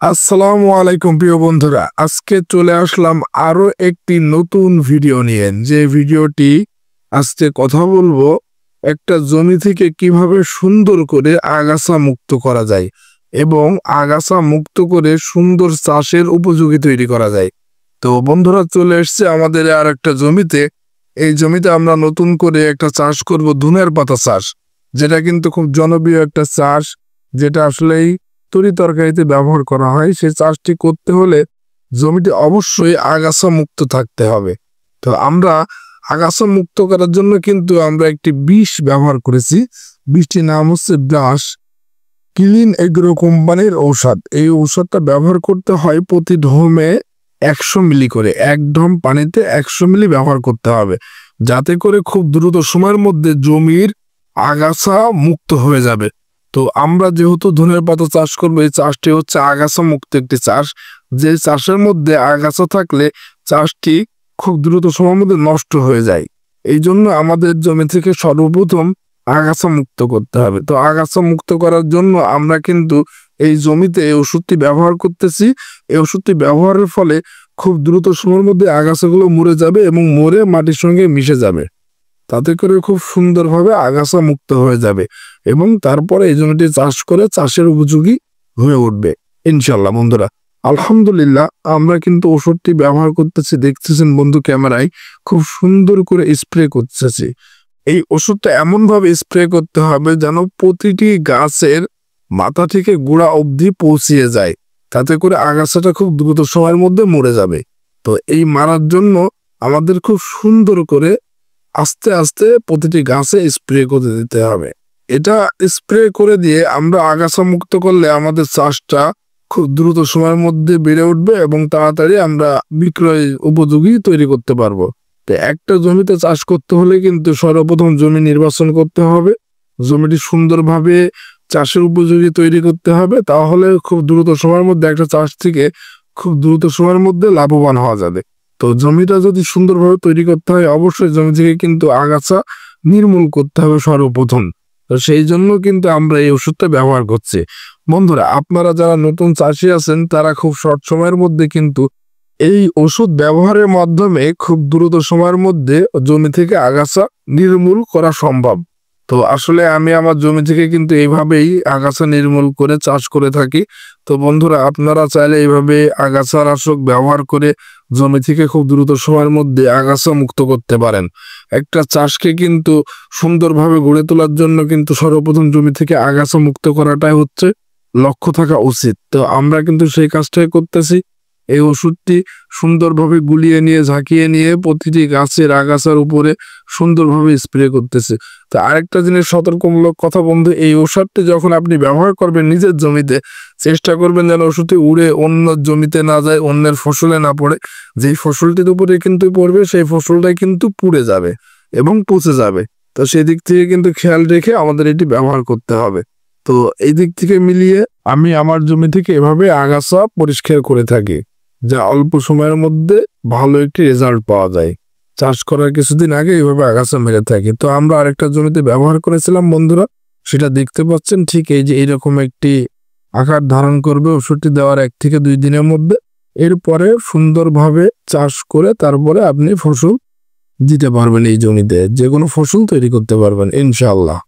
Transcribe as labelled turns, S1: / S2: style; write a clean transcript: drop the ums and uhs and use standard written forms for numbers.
S1: আসসালামু আলাইকুম প্রিয় বন্ধুরা, আজকে চলে আসলাম আরো একটি নতুন ভিডিও নিয়ে। যে ভিডিওটি আজকে কথা বলবো একটা জমি থেকে কিভাবে সুন্দর করে আগাছা মুক্ত করা যায় এবং আগাছা মুক্ত করে সুন্দর চাষের উপযোগী তৈরি করা যায়। তো বন্ধুরা, চলে এসছে আমাদের আর একটা জমিতে। এই জমিতে আমরা নতুন করে একটা চাষ করব, ধনের পাতা চাষ, যেটা কিন্তু খুব জনপ্রিয় একটা চাষ, যেটা আসলেই তরি তরকারিতে ব্যবহার করা হয়। সেই চাষটি করতে হলে জমিটি অবশ্যই আগাছা মুক্ত থাকতে হবে। তো আমরা আগাছা মুক্ত করার জন্য কিন্তু আমরা একটি বিষ ব্যবহার করেছি। বিষটির নাম হচ্ছে ব্রাশ ক্লিন এগ্রো কোম্পানির ঔষধ। এই ঔষধটা ব্যবহার করতে হয় প্রতি ঢোমে 100 মিলি করে। এক ঢোম পানিতে 100 মিলি ব্যবহার করতে হবে, যাতে করে খুব দ্রুত সময়ের মধ্যে জমির আগাছা মুক্ত হয়ে যাবে। তো আমরা যেহেতু ধনের পাতা চাষ করবো, এই চাষটি হচ্ছে আগাছা মুক্ত একটি চাষ। যে চাষের মধ্যে আগাছা থাকলে চাষটি খুব দ্রুত সময়ের মধ্যে নষ্ট হয়ে যায়। এই জন্য আমাদের জমি থেকে সর্বপ্রথম আগাছা মুক্ত করতে হবে। তো আগাছা মুক্ত করার জন্য আমরা কিন্তু এই জমিতে এই ওষুধটি ব্যবহার করতেছি। এই ওষুধটি ব্যবহারের ফলে খুব দ্রুত সময়ের মধ্যে আগাছাগুলো মরে যাবে এবং মরে মাটির সঙ্গে মিশে যাবে। তাতে করে খুব সুন্দরভাবে আগাছা মুক্ত হয়ে যাবে এবং তারপরে এই জমিটি চাষ করে চাষের উপযোগী হয়ে উঠবে ইনশাল্লাহ। বন্ধুরা, আলহামদুলিল্লাহ, আমরা কিন্তু ওষুধটি ব্যবহার করতেছি, দেখতেছেন বন্ধু ক্যামেরায়, খুব সুন্দর করে স্প্রে করতেছি। এই ওষুধটা এমন ভাবে স্প্রে করতে হবে যেন প্রতিটি গাছের মাথা থেকে গোড়া অবধি পৌঁছিয়ে যায়, তাতে করে আগাছাটা খুব দ্রুত সময়ের মধ্যে মরে যাবে। তো এই মারার জন্য আমাদের খুব সুন্দর করে আস্তে আস্তে প্রতিটি গাছে স্প্রে করে দিতে হবে। এটা স্প্রে করে দিয়ে আমরা আগাছা মুক্ত করলে আমাদের চাষটা খুব দ্রুত সময়ের মধ্যে বেড়ে উঠবে এবং তাড়াতাড়ি আমরা বিক্রয় উপযোগী তৈরি করতে পারবো। তো একটা জমিতে চাষ করতে হলে কিন্তু সর্বপ্রথম জমি নির্বাচন করতে হবে, জমিটি সুন্দরভাবে চাষের উপযোগী তৈরি করতে হবে। তাহলে খুব দ্রুত সময়ের মধ্যে একটা চাষ থেকে খুব দ্রুত সময়ের মধ্যে লাভবান হওয়া যাবে। তো জমিটা যদি সুন্দরভাবে তৈরি করতে হয়, অবশ্যই জমি থেকে কিন্তু আগাছা নির্মূল করতে হবে সর্বপ্রথম। তো সেই জন্য কিন্তু আমরা এই ওষুধটা ব্যবহার করছি। বন্ধুরা, আপনারা যারা নতুন চাষি আছেন তারা খুব শর্ট সময়ের মধ্যে কিন্তু এই ওষুধ ব্যবহারের মাধ্যমে খুব দ্রুত সময়ের মধ্যে জমি থেকে আগাছা নির্মূল করা সম্ভব। তো আসলে আমি আমার জমি থেকে কিন্তু এইভাবেই আগাছা নির্মূল করে চাষ করে থাকি। তো বন্ধুরা, আপনারা চাইলে এইভাবে আগাছা নাশক ব্যবহার করে জমি থেকে খুব দ্রুত সময়ের মধ্যে আগাছা মুক্ত করতে পারেন। একটা চাষকে কিন্তু সুন্দরভাবে গড়ে তোলার জন্য কিন্তু সর্বপ্রথম জমি থেকে আগাছা মুক্ত করাটাই হচ্ছে লক্ষ্য থাকা উচিত। তো আমরা কিন্তু সেই কাজটাই করতেছি। এই ওষুধটি সুন্দরভাবে গুলিয়ে নিয়ে ঝাঁকিয়ে নিয়ে প্রতিটি গাছের আগাছার উপরে সুন্দরভাবে স্প্রে করতেছে। তো আরেকটা জিনিস সতর্কমূলক কথা বন্ধু, এই ওষুধটি যখন আপনি ব্যবহার করবেন নিজের জমিতে, চেষ্টা করবেন যেন ওষুধটি উড়ে অন্য জমিতে না যায়, অন্যের ফসলে না পড়ে। যেই ফসলটির উপরে কিন্তু পড়বে সেই ফসলটাই কিন্তু পুড়ে যাবে এবং পচে যাবে। তো সেই দিক থেকে কিন্তু খেয়াল রেখে আমাদের এটি ব্যবহার করতে হবে। তো এই দিক থেকে মিলিয়ে আমি আমার জমি থেকে এভাবে আগাছা পরিষ্কার করে থাকি, যা অল্প সময়ের মধ্যে ভালো একটি রেজাল্ট পাওয়া যায়। চাষ করার কিছুদিন আগে এইভাবে আগাছা মেরে থাকি। তো আমরা আরেকটা জমিতে ব্যবহার করেছিলাম বন্ধুরা, সেটা দেখতে পাচ্ছেন। ঠিক এই যে এইরকম একটি আকার ধারণ করবে ওষুধটি দেওয়ার 1 থেকে 2 দিনের মধ্যে। এরপরে সুন্দরভাবে চাষ করে তারপরে আপনি ফসল দিতে পারবেন, এই জমিতে যে কোনো ফসল তৈরি করতে পারবেন ইনশাআল্লাহ।